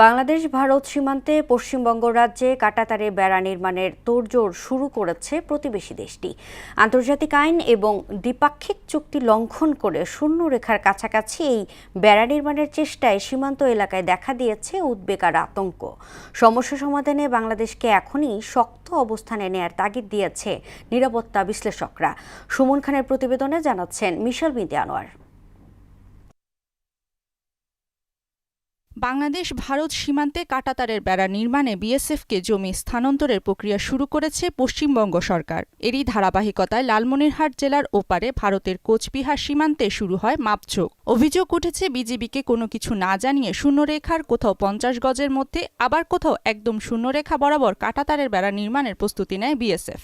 বাংলাদেশ ভারত সীমান্তে পশ্চিমবঙ্গ রাজ্যে কাঁটাতারে বেড়া নির্মাণের তোড়জোড় শুরু করেছে প্রতিবেশী দেশটি। আন্তর্জাতিক আইন এবং দ্বিপাক্ষিক চুক্তি লঙ্ঘন করে শূন্য রেখার কাছাকাছি এই বেড়া নির্মাণের চেষ্টায় সীমান্ত এলাকায় দেখা দিয়েছে উদ্বেগ আর আতঙ্ক। সমস্যা সমাধানে বাংলাদেশকে এখনই শক্ত অবস্থানে নেয়ার তাগিদ দিয়েছে নিরাপত্তা বিশ্লেষকরা। সুমন খানের প্রতিবেদনে জানাচ্ছেন মিশেল বিনতে আনোয়ার। বাংলাদেশ ভারত সীমান্তে কাঁটাতারের বেড়া নির্মাণে বিএসএফকে জমি স্থানান্তরের প্রক্রিয়া শুরু করেছে পশ্চিমবঙ্গ সরকার। এরই ধারাবাহিকতায় লালমনিরহাট জেলার ওপারে ভারতের কোচবিহার সীমান্তে শুরু হয় মাপঝোঁক। অভিযোগ উঠেছে বিজিবিকে কোনো কিছু না জানিয়ে শূন্যরেখার কোথাও 50 গজের মধ্যে আবার কোথাও একদম শূন্যরেখা বরাবর কাঁটাতারের বেড়া নির্মাণের প্রস্তুতি নেয় বিএসএফ।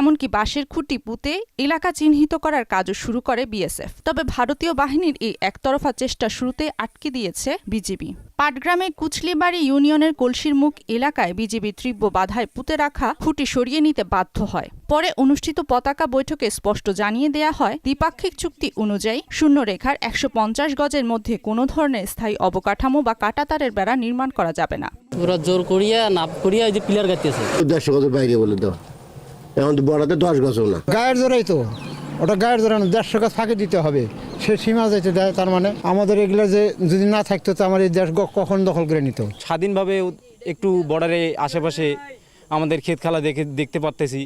এমনকি বাঁশের খুঁটি পুঁতে এলাকা চিহ্নিত করার কাজও শুরু করে বিএসএফ। তবে ভারতীয় বাহিনীর এই একতরফা চেষ্টা শুরুতে আটকে দিয়েছে বিজিবি। পাটগ্রামে কুচলিবাড়ি ইউনিয়নের কলসির মুখ এলাকায় বিজিবি তীব্র বাধায় পুঁতে রাখা খুঁটি সরিয়ে নিতে বাধ্য হয়। পরে অনুষ্ঠিত পতাকা বৈঠকে স্পষ্ট জানিয়ে দেয়া হয়, দ্বিপাক্ষিক চুক্তি অনুযায়ী শূন্যরেখার 150 গজের মধ্যে কোনো ধরনের স্থায়ী অবকাঠামো বা কাঁটাতারের বেড়া নির্মাণ করা যাবে না। ওরা জোর করিয়া নাপ করিয়া এই যে পিলার গাইতেছে 150 গজের বাইরে বলে দাও, এখন তো বড়াতে 10 গজও না। গায়ের জোরাই তো ওটা গায়ের জোরানো 150 গজ ফাঁকি দিতে হবে, সে সীমা যেতে দেয়। তার মানে আমাদের এগুলো যে যদি না থাকতো তো আমার এই দেশ কখন দখল করে নিত। স্বাধীনভাবে একটু বর্ডারে আশেপাশে আমাদের ক্ষেত খালা দেখতে পারতেছি,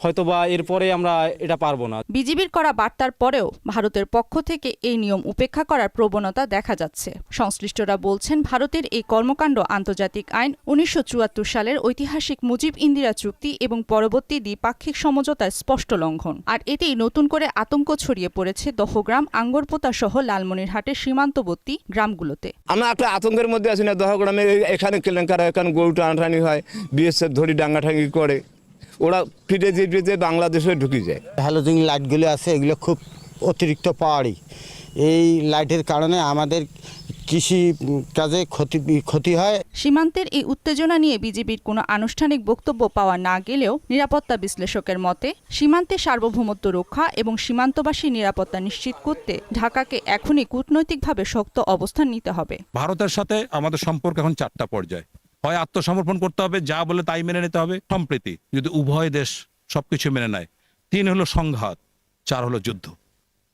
হয়তোবা এরপরে আমরা এটা পারবো না। বিজিবির করা বার্তার পরেও ভারতের পক্ষ থেকে এই নিয়ম উপেক্ষা করার প্রবণতা দেখা যাচ্ছে। সংশ্লিষ্টরা বলছেন, ভারতের এই কর্মকাণ্ড আন্তর্জাতিক আইন, 1974 সালের ঐতিহাসিক মুজিব ইন্দিরা চুক্তি এবং পরবর্তী দ্বিপাক্ষিক সমঝোতার স্পষ্ট লঙ্ঘন। আর এতেই নতুন করে আতঙ্ক ছড়িয়ে পড়েছে দহগ্রাম, আঙ্গরপোতা সহ লালমনিরহাটের সীমান্তবর্তী গ্রামগুলোতে। আমরা একটা আতঙ্কের মধ্যে আছি না। দহগ্রামে এখানে কেলেঙ্কার, এখানে গরু টানাটানি হয়, বিএসএফ ধরি ডাঙ্গাটাঙ্গি করে, ওরা ফিরে যেতে বাংলাদেশে ঢুকে যায়। হ্যালোজিং লাইটগুলো আছে, এগুলো খুব অতিরিক্ত পাওয়ারি। এই লাইটের কারণে আমাদের কৃষি কাজে ক্ষতি হয়। সীমান্তের এই উত্তেজনা নিয়ে বিজিবির কোনো আনুষ্ঠানিক বক্তব্য পাওয়া না গেলেও নিরাপত্তা বিশ্লেষকের মতে, সীমান্তে সার্বভৌমত্ব রক্ষা এবং সীমান্তবাসীর নিরাপত্তা নিশ্চিত করতে ঢাকাকে এখনই কূটনৈতিকভাবে শক্ত অবস্থান নিতে হবে। ভারতের সাথে আমাদের সম্পর্ক এখন 4টা পর্যায়। হয় আত্মসমর্পণ করতে হবে, যা বলে তাই মেনে নিতে হবে, সম্প্রীতি যদি উভয় দেশ সবকিছু মেনে নেয়, 3 হলো সংঘাত, 4 হলো যুদ্ধ।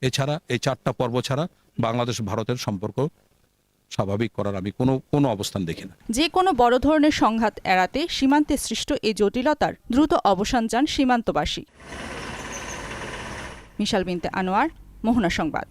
এছাড়া এই 4টা পর্ব ছাড়া বাংলাদেশ ভারতের সম্পর্ক স্বাভাবিক করার আমি কোনো অবস্থান দেখি না। যে কোনো বড় ধরনের সংঘাত এড়াতে সীমান্তে সৃষ্ট এই জটিলতার দ্রুত অবসান চান সীমান্তবাসী। মিশেল বিনতে আনোয়ার, মোহনা সংবাদ।